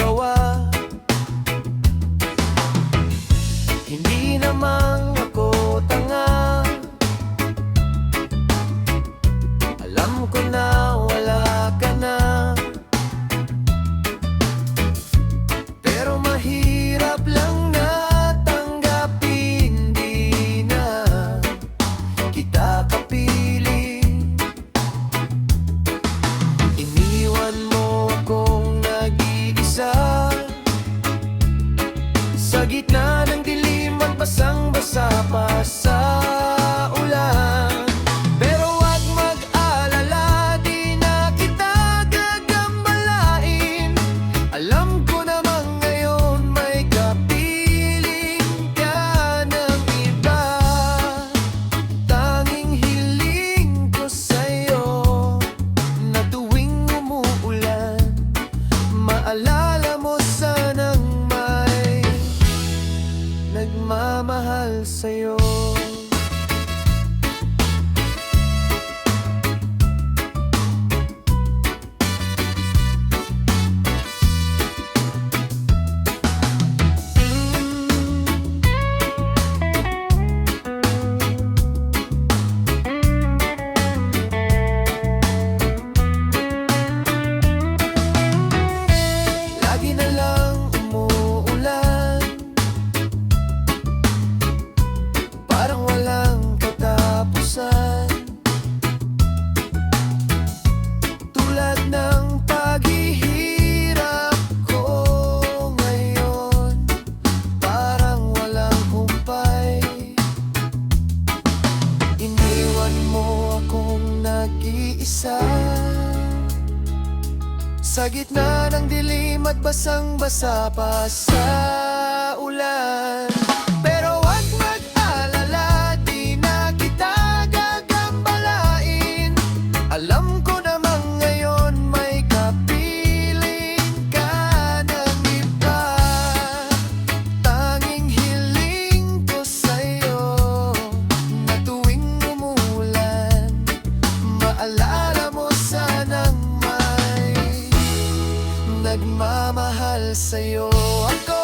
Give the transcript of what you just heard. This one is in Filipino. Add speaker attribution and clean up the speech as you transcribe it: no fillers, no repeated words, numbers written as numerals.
Speaker 1: magawa. Hindi naman ako tanga, alam ko na wala ka na. Pero mahirap lang na tanggapin, di na kita kapiling. Iniwan mo akong nag-iisa sa gitna ng dilim at basang-basa pa sa ulan. Pero wag mag-alala, di na kita gagambalain. Alam ko namang ngayon may kapiling ka ng iba. Tanging hiling ko sa'yo na tuwing umuulan, maalala mo sanang may nagmamahal sa'yo. Lagi na lang umuulan, parang walang katapusan. Tulad ng paghihirap ko ngayon, parang walang humpay. Iniwan mo akong nag-iisa sa gitna ng dilim at basang-basa pa sa ulan. Pero wag mag-alala, di na kita gagambalain. Alam ko namang ngayon may kapiling ka ng iba. Tanging hiling ko sa'yo na tuwing umuulan, maalala mo sanang may nagmamahal sa'yo. Ako